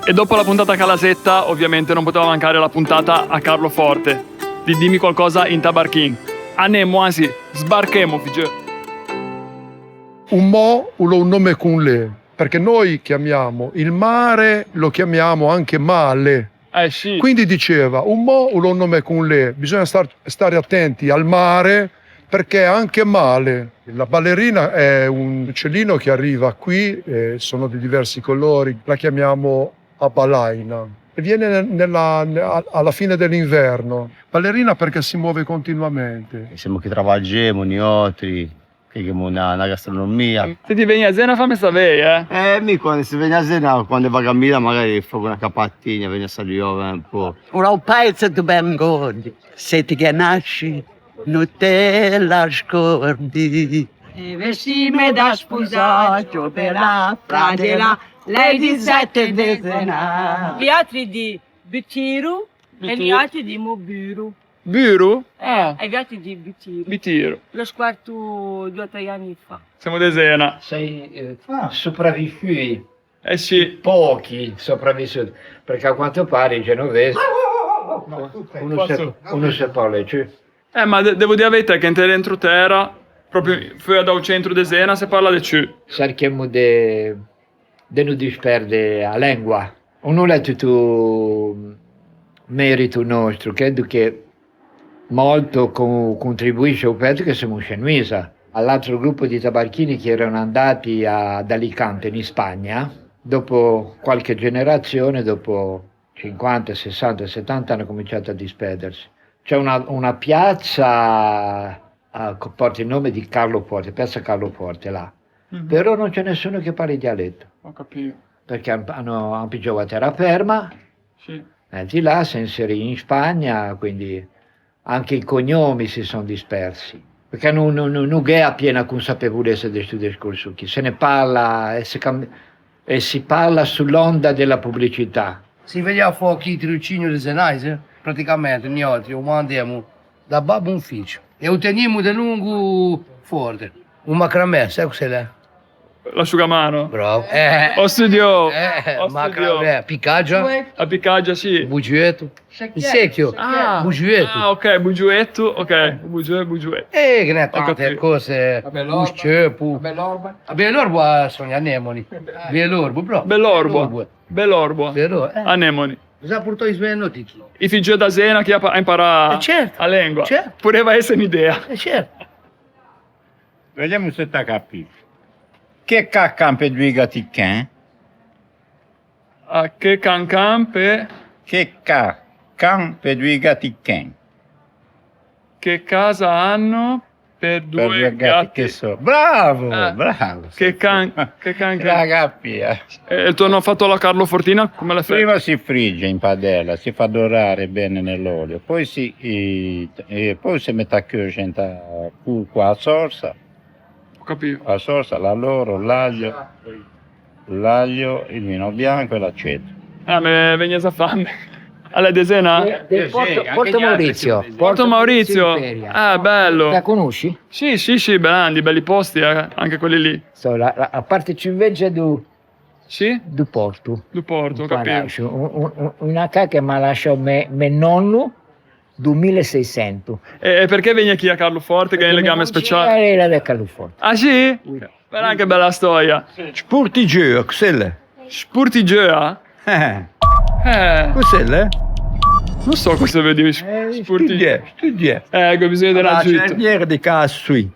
E dopo la puntata a Calasetta, ovviamente non poteva mancare la puntata a Carlo Forte. Di dimmi qualcosa in tabarchin. Anemo, anzi, sbarchemo, figlio. Un mo un nome con le, perché noi chiamiamo il mare, lo chiamiamo anche male. Sì. Quindi diceva, un mo un nome con le, bisogna stare attenti al mare perché anche male. La ballerina è un uccellino che arriva qui, sono di diversi colori, la chiamiamo a balaina e viene alla fine dell'inverno. Ballerina perché si muove continuamente. Siamo che lavaggiamo, noi che abbiamo una gastronomia. Se ti vieni a Zena fammi sapere, Mi quando si viene a cena, quando va a camminare magari fa una capattina, viene a salire un po'. Un paese dobbiamo godere, se ti nasci non te la scordi. E vestime da sposaggio per la fragela, lei di sette decenà. Gli altri di Bitiru e gli altri di Mobiru. Biru? E gli altri di Bitiru. Bitiru. L'ho scoperto 2 o 3 anni fa. Siamo di Zena. Sei sopravvissuti, Sì. pochi sopravvissuti, perché a quanto pare i genovesi uno si parla, cioè. Ma devo dire a te che in dentro terra, proprio fuori dal centro di Zena, si parla di ciù. Cerchiamo di non disperdere la lingua. Non è tutto merito nostro, credo che molto contribuisce al fatto che siamo scenuisa. All'altro gruppo di tabarchini che erano andati ad Alicante in Spagna, dopo qualche generazione, dopo 50, 60, 70 hanno cominciato a disperdersi. C'è una piazza che porta il nome di Carlo Forte, piazza Carlo Forte là, però non c'è nessuno che parli dialetto, Ho capito. perché hanno pigiato a terraferma, Sì. di là si inserì in Spagna, quindi anche i cognomi si sono dispersi, perché non è piena consapevolezza di questo discorso, se ne parla e si parla sull'onda della pubblicità. Si vediamo fuochi il tirocinio di Zenaise, praticamente noi altri andiamo da babbo in ufficio e otteniamo di lungo forte. Un macramè, sai cos'è? L'asciugamano. Bravo. Ho studiato. Macramè, piccaggio, A Piccaggia, sì. bugietto, il secchio, bugietto. Ok, bugietto, ok. Bugietto. E che ne Ho tante capito. cose, un sceppo. A Belorbo sono gli anemoni. Belorbo, bro. Bell'orbo. Bell'orbo. Anemoni. Cosa portò i suoi notiti? I figli da Zena che ha imparato Certo. la lingua. Certo. Poteva essere un'idea. Certo. Vediamo se ti capisci. Che caccampe due ticchè? Che cancampe, Che caccampe due ticchè? che casa hanno per Per due due gatti gatti. che so. Bravo, Eh, bravo. Che canche. La cappia. E il tonno fatto alla Carlo Fortina come l'hai fatto? Prima si frigge in padella, si fa dorare bene nell'olio, poi si mette a cuocere qua a sorsa, Ho capito. la sorsa, l'alloro, l'aglio, il vino bianco e l'aceto. Mi viene a fame. Alla Desena? Porto Maurizio. Porto Maurizio. Imperia. Bello. La conosci? Sì, belli posti, anche quelli lì. A parte invece Sì? do Porto. Du Porto, ho capito. Una casa che mi ha lasciato mio nonno 2600. E perché vieni qui a Carlo Forte che è un legame speciale? Era del California. Ah sì? Però anche bella storia. Spurtigio, cos'è? Spurtigea? Cos'è? Non so cosa vuol dire spurtigea. Studia. Ecco, bisogna dare La aggiunto. cerniera di Cassui.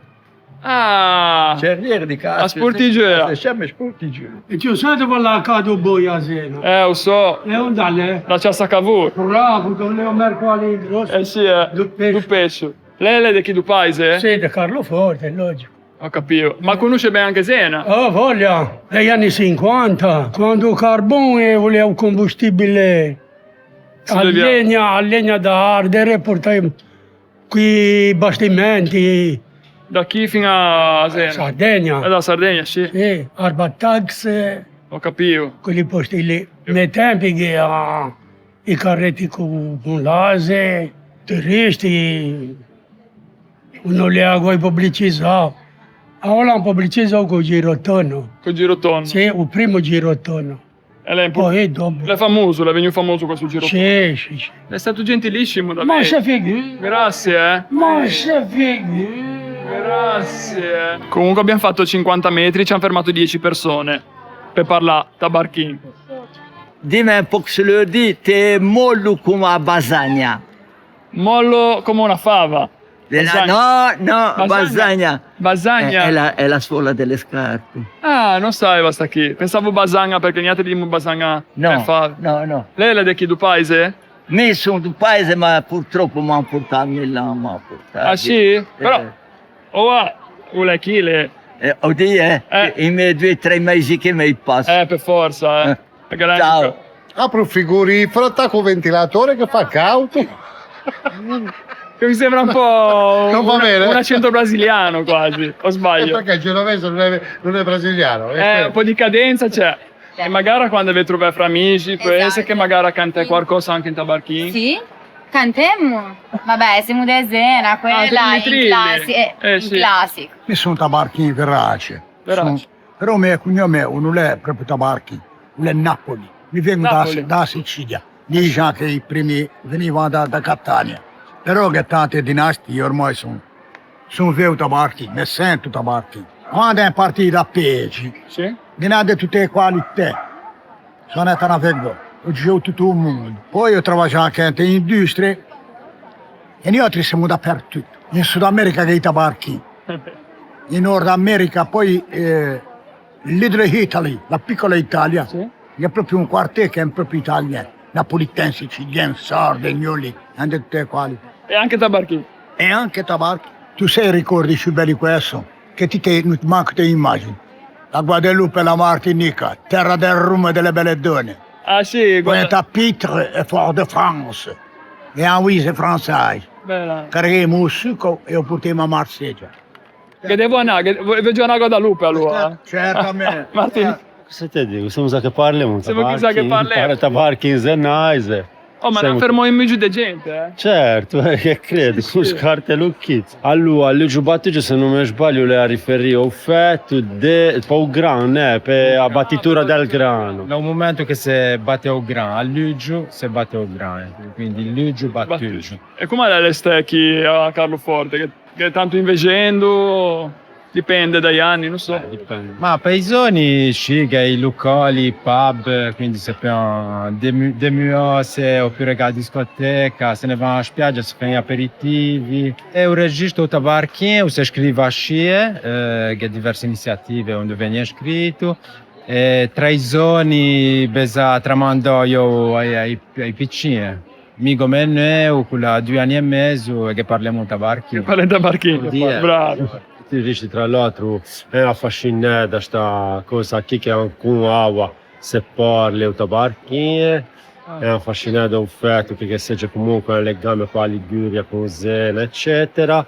Ah! Cerniera di Cassui. A Spurtigea. Si chiama Spurtigea. E ci sono per la cado boia sera. Lo so. E un dalle? La ciassa cavur. Bravo, con Leo Mercoali grosso. Sì, Du pesce. Lei è di chi du paese? Sì, da Carlo Forte, logico. Ho capito. Ma conosce bene anche Zena? Oh, voglia, negli anni 50, quando il carbone voleva un combustibile a legna da ardere, portavamo qui bastimenti, Da chi fino a Zena? Sardegna. Da Sardegna, sì. Sì, Arbatax, Ho capito. quelli posti lì. Nei tempi che i carretti con l'ase, turisti, non li ha pubblicizzato. Ora hanno pubblicizzato con il girotono. Con girotondo. Sì, il primo girotono. E lei Poi dopo. è famoso, è venuto famoso questo giro. Sì, sì, sì. È stato gentilissimo Ma davvero. se figuri. Grazie. Ma se figuri. Grazie. Comunque abbiamo fatto 50 metri, ci hanno fermato 10 persone per parlare tabarchin. Dimmi un po' se lo di, te mollo come a Basagna. Mollo come una fava. No, Basagna. Basagna. È la suola delle scarpe. Ah, non sai basta chi. Pensavo Basagna perché niente di Basagna è fava. No. Lei è di chi, du paese? Me sono di paese, ma purtroppo mi hanno portato a Milano. Ah sì? Però, vuole chi le... Oddio, i miei 2 o 3 mesi che mi passano. Per forza, Perché lei- Ciao. Apro il frigorifero, attacco un ventilatore che fa cauto. Che mi sembra un po' Non va bene. un accento brasiliano quasi, o sbaglio? Perché il genovese non è brasiliano. Un po' di cadenza c'è. E magari quando vi trovate fra amici, pensa che magari canta qualcosa anche in tabarchino. Sì, cantemmo. Vabbè, siamo di Zena, quella in trilli. in classico. Mi sono tabarchini verace. Però mio cognome non è proprio tabarchi, non è Napoli. Mi vengo da Sicilia. Dice che i primi venivano da Catania. Però che tante dinastie ormai sono veri tabarchi, mi sento tabarchi. Quando è partita a Peci, mi hanno tutte le qualità. Sono andato a Veggo, ho girato tutto il mondo. Poi ho lavorato anche in industria e noi altri siamo dappertutto. In Sud America che i tabarchi, in Nord America poi Little Italy, la piccola Italia, è proprio un quartiere che è proprio italiano. Napolitani, siciliani, sardagnoli, hanno tutte le qualità. E anche tabarchi. E anche tabarchi. Tu sai ricordi più belli questo? Che non ti manco te immagini. La Guadeloupe e la Martinica, terra del rum e delle belle donne. Ah sì, Guarda. Pitre e Fort-de-France. E Henri è francese. Bella. Carichiamo il succo e lo portiamo a Marsiglia. Che devo andare, vedo una Guadalupe allora. Certamente. Martini. Cosa te dico? Siamo sa che parliamo. Siamo chissà che parliamo. Tabarchi in Zenaise. Oh, ma non fermo in giù di gente, Certo, che credi, con scarpe lucchizi. Allora, alle giubbate, se non mi sbaglio, le ha riferito al fatto per il grano, per la battitura del grano. Da un momento che si batte al grano, all'uggio si batte al grano, quindi l'uggio batte l'uggio. E come le stecchi a Carlo Forte? Che tanto invegendo... Dipende dagli anni, non so. Dipende. Ma paesoni, sciga, i locali, i pub, quindi sappiamo dei muose oppure che a discoteca, se ne va a spiaggia, si fanno gli aperitivi. È un registro tabarchino, si scrive a scie, che ha diverse iniziative dove viene scritto. Tra i zoni, besa tramando io ai piccini. Migo me con la 2 anni e mezzo che parliamo tabarchino. Parliamo tabarchino, bravo. Ti dici tra l'altro è affascinante da questa cosa qui che con l'acqua se parli o tabarchine è affascinante da un fatto perché c'è comunque un legame con la Liguria, con Zena eccetera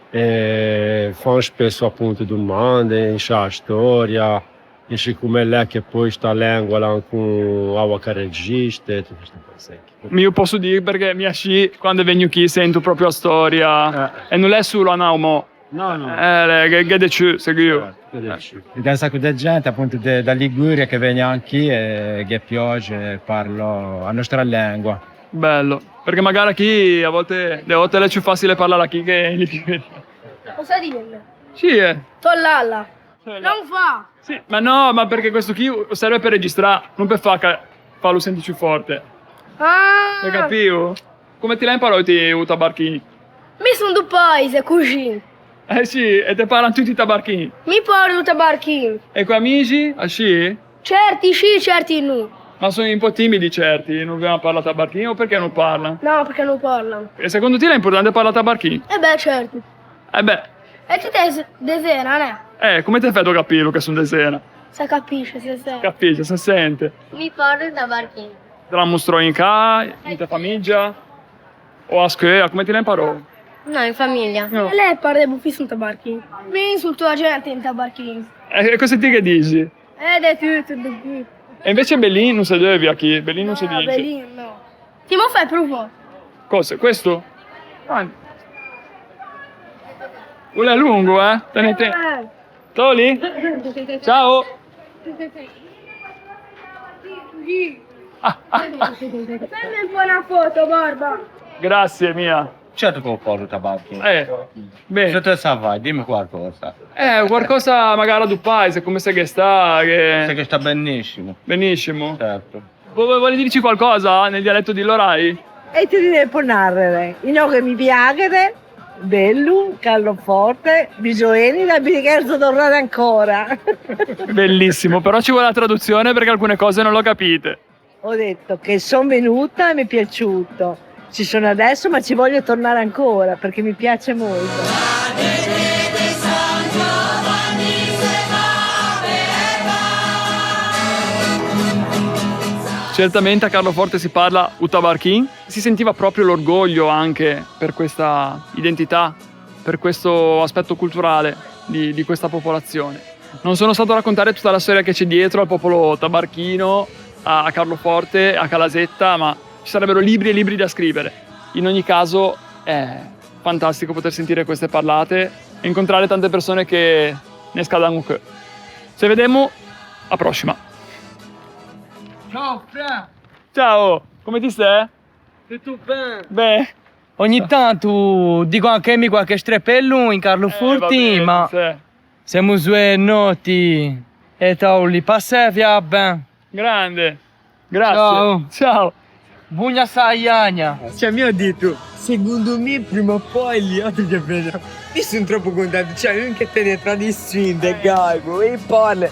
e fanno spesso appunto domande in la storia in come lei che poi sta lingua con l'acqua che registra e tutte queste cose. Io posso dire perché mia sci quando vengo qui sento proprio la storia e non è solo a Naumo. No. Che deciso, seguo io. C'è un sacco di gente appunto da Liguria che viene anche qui e che piace parla la nostra lingua. Bello, perché magari qui a volte è più facile parlare qui che in Liguria. Cosa dire? Sì, Tollalla. Non fa. Sì, ma perché questo qui serve per registrare, non per farlo sentire più forte. Ah. Hai capito? Come ti l'hai imparato i tabarchini? Mi sono do paese, così. Eh sì, e te parlano tutti i tabarchini. Mi parlo tabarchini. E con amici? Ah sì? Certi sì, certi no. Ma sono un po' timidi certi, non vogliono parlare tabarchini o perché non parlano? No, perché non parlano. E secondo te è importante parlare tabarchini? Certo. E tu sei desena, ne? Come ti hai fatto capire che sono desena? Si capisce, si sente. Capisce, si sente. Mi parlo tabarchini. Te la mostrò in casa, in tua famiglia? O a scuola, come ti la imparò? No, in famiglia. No. E lei parla di in tabarchini. Mi insulto la gente in tabarchini. E cosa ti che dici? Ed è tutto di più. E invece Bellin non si deve a chi? Bellin non si dice. Bellin no. Ti mo fai prova? Cosa? Questo? Quello è lungo, Tenete. Toli? Ciao! Fammi un po' una foto, Barba. Grazie, mia. Certo che ho porto tabacchi. Bene. Se te sa vai, dimmi qualcosa. Qualcosa magari du paese, come se che sta, Sai che sta benissimo. Benissimo. Certo. Vuoi dirci qualcosa nel dialetto di Lorai? E ti devo narrare. Io che mi piace, bello, Carlo Forte, bisogna da Bircherzo tornare ancora. Bellissimo, però ci vuole la traduzione perché alcune cose non l'ho capite. Ho detto che sono venuta e mi è piaciuto. Ci sono adesso ma ci voglio tornare ancora perché mi piace molto. Certamente a Carlo Forte si parla Utabarkin, si sentiva proprio l'orgoglio anche per questa identità, per questo aspetto culturale di questa popolazione. Non sono stato a raccontare tutta la storia che c'è dietro al popolo tabarchino, a Carlo Forte, a Calasetta, ma ci sarebbero libri e libri da scrivere. In ogni caso è fantastico poter sentire queste parlate e incontrare tante persone che ne scadano che. Se vediamo, a prossima. Ciao, Fra. Ciao, come ti stai? Tutto bene? Beh, Ogni tanto dico anche mi qualche streppello in Carlo Forti, ma siamo due notti e li passa via ben. Grande, grazie. Ciao. Ciao. Buona sayagna. Cioè, mi ha detto, secondo me prima o poi gli altri che vedono. Io sono troppo contento, cioè, non che te ne tradizioni, galgo, e parla.